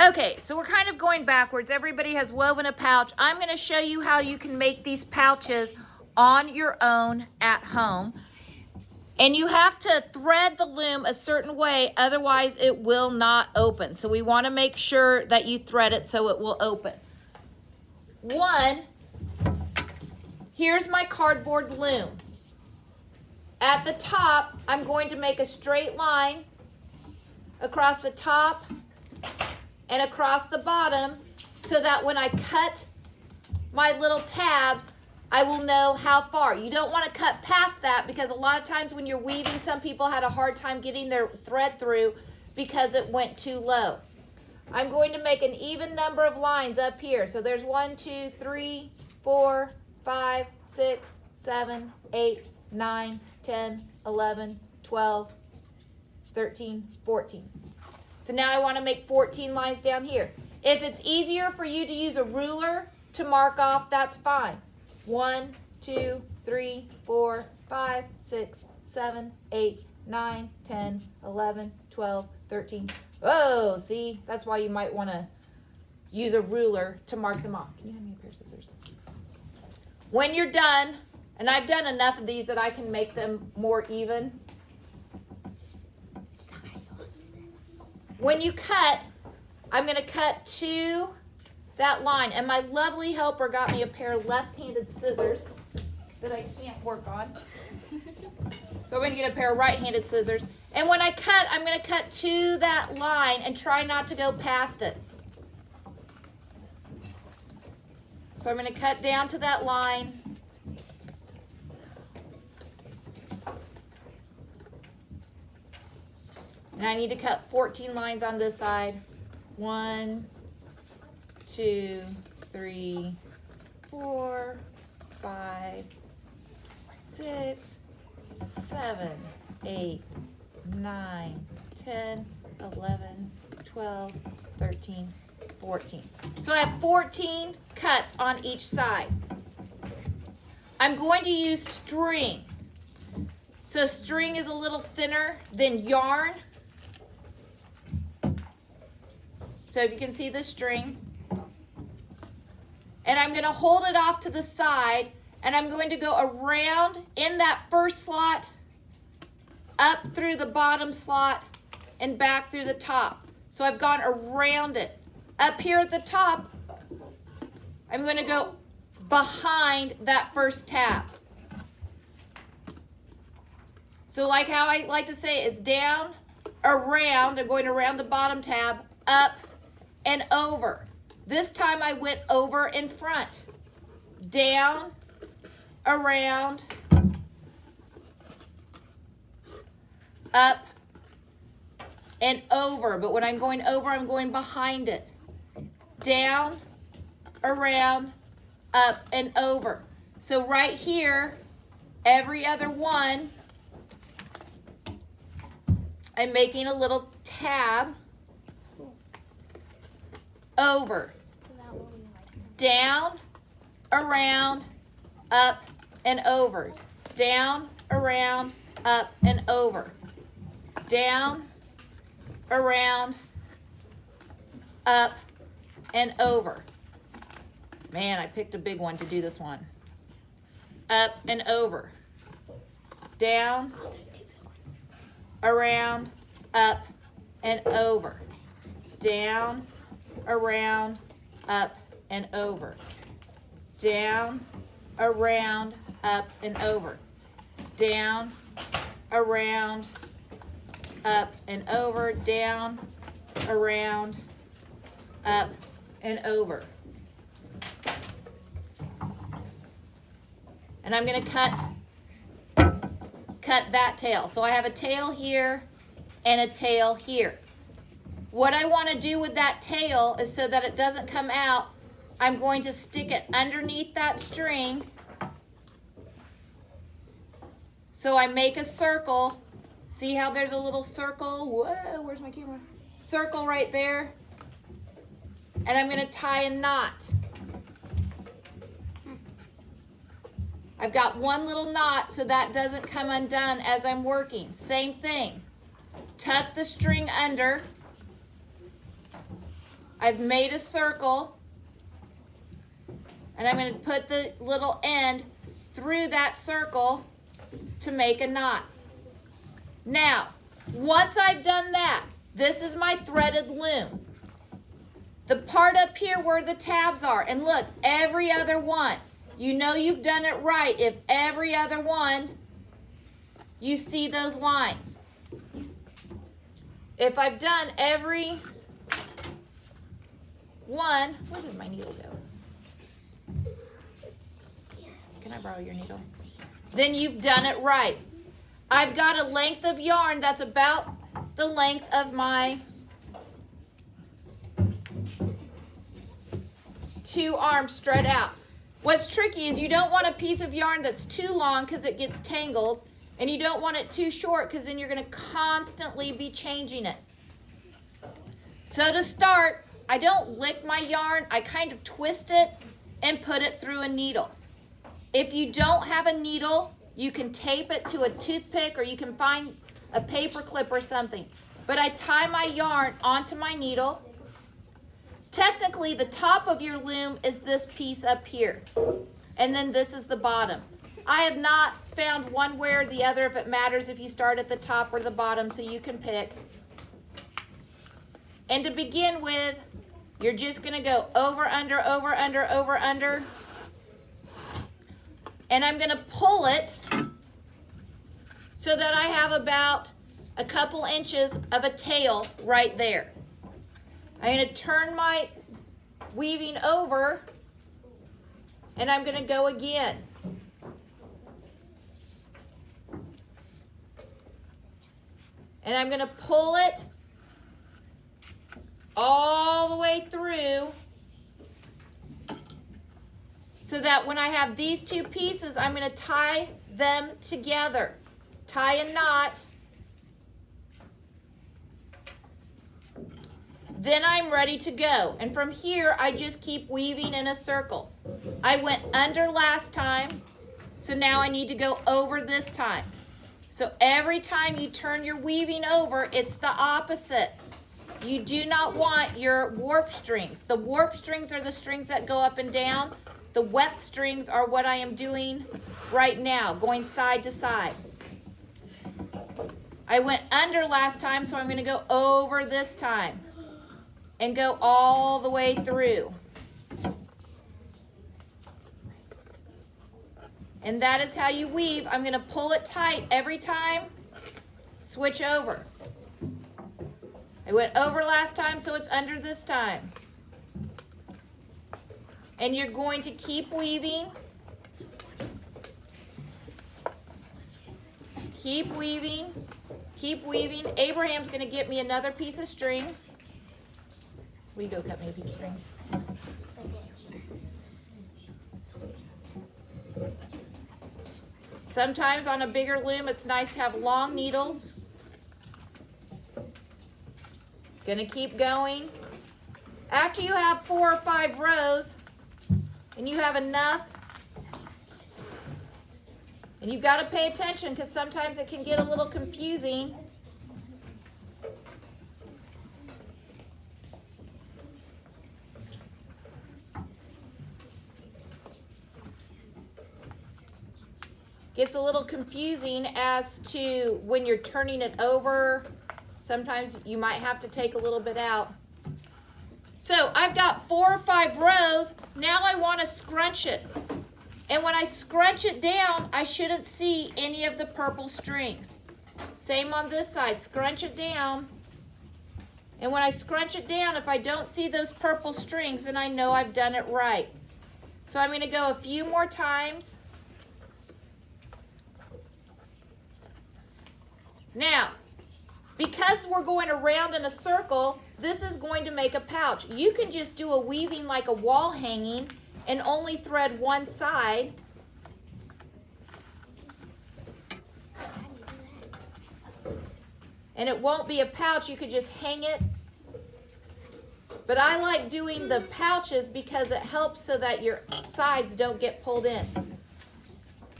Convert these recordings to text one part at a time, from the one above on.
Okay, so we're kind of going backwards. Everybody has woven a pouch. I'm going to show you how you can make these pouches on your own at home. And you have to thread the loom a certain way, otherwise it will not open. So we want to make sure that you thread it so it will open. One, here's my cardboard loom. At the top, I'm going to make a straight line across the top and across the bottom so that when I cut my little tabs, I will know how far. You don't want to cut past that because a lot of times when you're weaving, some people had a hard time getting their thread through because it went too low. I'm going to make an even number of lines up here. So there's 1, 2, 3, 4, 5, 6, 7, 8, 9, 10, 11, 12, 13, 14. So now I want to make 14 lines down here. If it's easier for you to use a ruler to mark off, that's fine. 1, 2, 3, 4, 5, 6, 7, 8, 9, 10, 11, 12, 13. Oh, see? That's why you might want to use a ruler to mark them off. Can you hand me a pair of scissors? When you're done, and I've done enough of these that I can make them more even. When you cut, I'm going to cut to that line. And my lovely helper got me a pair of left-handed scissors that I can't work on. So I'm going to get a pair of right-handed scissors. And when I cut, I'm going to cut to that line and try not to go past it. So I'm going to cut down to that line. And I need to cut 14 lines on this side. 1, 2, 3, 4, 5, 6, 7, 8, 9, 10, 11, 12, 13, 14. So I have 14 cuts on each side. I'm going to use string. So string is a little thinner than yarn. So if you can see the string. And I'm going to hold it off to the side, and I'm going to go around in that first slot, up through the bottom slot, and back through the top. So I've gone around it. Up here at the top, I'm going to go behind that first tab. So like how I like to say, it's down, around, I'm going around the bottom tab, up, and over. This time I went over in front. Down, around, up, and over. But when I'm going over, I'm going behind it. Down, around, up, and over. So right here, every other one, I'm making a little tab. Over, down, around, up, and over. Down, around, up, and over. Down, around, up, and over. Man, I picked a big one to do this one. Up and over. Down, around, up, and over. Down, around, up, and over. Down, around, up, and over. Down, around, up, and over. Down, around, up, and over. And I'm going to cut that tail. So I have a tail here and a tail here. What I want to do with that tail is so that it doesn't come out, I'm going to stick it underneath that string. So I make a circle. See how there's a little circle? Whoa, where's my camera? Circle right there. And I'm going to tie a knot. I've got one little knot so that doesn't come undone as I'm working. Same thing. Tuck the string under. I've made a circle, and I'm going to put the little end through that circle to make a knot. Now, once I've done that, this is my threaded loom. The part up here where the tabs are, and look, every other one, you know you've done it right if every other one, you see those lines. If I've done every one, where did my needle go? Can I borrow your needle? Then you've done it right. I've got a length of yarn that's about the length of my 2 arms spread out. What's tricky is you don't want a piece of yarn that's too long because it gets tangled, and you don't want it too short because then you're going to constantly be changing it. So to start, I don't lick my yarn, I kind of twist it and put it through a needle. If you don't have a needle, you can tape it to a toothpick or you can find a paper clip or something. But I tie my yarn onto my needle. Technically, the top of your loom is this piece up here. And then this is the bottom. I have not found one way or the other if it matters if you start at the top or the bottom, so you can pick. And to begin with, you're just going to go over, under, over, under, over, under. And I'm going to pull it so that I have about a couple inches of a tail right there. I'm going to turn my weaving over, and I'm going to go again. And I'm going to pull it all the way through so that when I have these 2 pieces, I'm going to tie them together. Tie a knot. Then I'm ready to go. And from here, I just keep weaving in a circle. I went under last time, so now I need to go over this time. So every time you turn your weaving over, it's the opposite. You do not want your warp strings. The warp strings are the strings that go up and down. The weft strings are what I am doing right now, going side to side. I went under last time, so I'm going to go over this time and go all the way through. And that is how you weave. I'm going to pull it tight every time, switch over. I went over last time, so it's under this time. And you're going to keep weaving. Keep weaving. Keep weaving. Abraham's going to get me another piece of string. Will you go cut me a piece of string? Sometimes on a bigger loom, it's nice to have long needles. Gonna keep going. After you have 4 or 5 rows, and you have enough, and you've got to pay attention because sometimes it can get a little confusing. Gets a little confusing as to when you're turning it over. Sometimes you might have to take a little bit out. So I've got 4 or 5 rows. Now I want to scrunch it. And when I scrunch it down, I shouldn't see any of the purple strings. Same on this side, scrunch it down. And when I scrunch it down, if I don't see those purple strings, then I know I've done it right. So I'm going to go a few more times. Now, because we're going around in a circle, this is going to make a pouch. You can just do a weaving like a wall hanging and only thread one side. And it won't be a pouch, you could just hang it. But I like doing the pouches because it helps so that your sides don't get pulled in.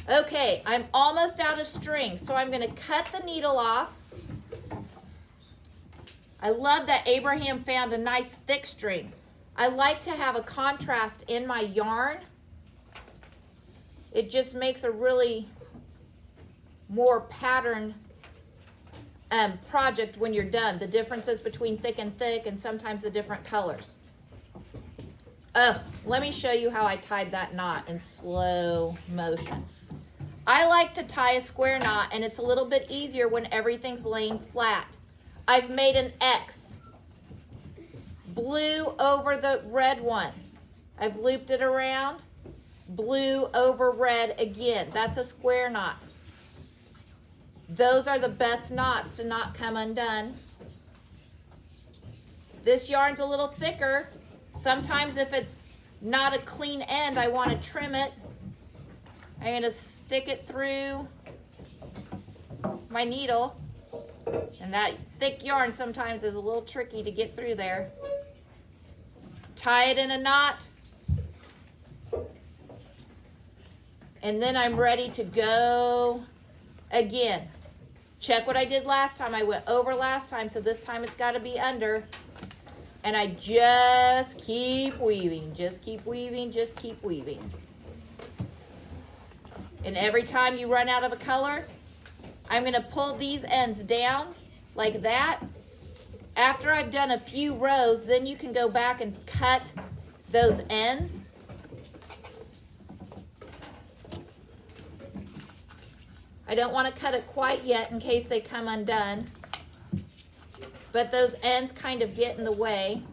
Okay, I'm almost out of string, so I'm going to cut the needle off. I love that Abraham found a nice thick string. I like to have a contrast in my yarn. It just makes a really more pattern project when you're done. The differences between thick and sometimes the different colors. Let me show you how I tied that knot in slow motion. I like to tie a square knot, and it's a little bit easier when everything's laying flat. I've made an X. Blue over the red one. I've looped it around. Blue over red again. That's a square knot. Those are the best knots to not come undone. This yarn's a little thicker. Sometimes if it's not a clean end, I want to trim it. I'm going to stick it through my needle. And that thick yarn sometimes is a little tricky to get through there. Tie it in a knot. And then I'm ready to go again. Check what I did last time. I went over last time, so this time it's got to be under. And I just keep weaving, just keep weaving, just keep weaving. And every time you run out of a color, I'm going to pull these ends down like that. After I've done a few rows, then you can go back and cut those ends. I don't want to cut it quite yet in case they come undone. But those ends kind of get in the way.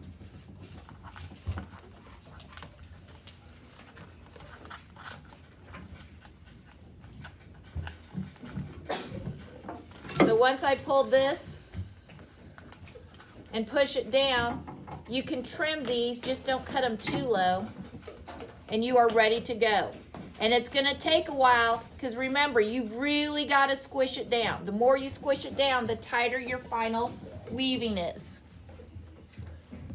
So once I pull this and push it down, you can trim these, just don't cut them too low, and you are ready to go. And it's going to take a while because remember, you've really got to squish it down. The more you squish it down, the tighter your final weaving is.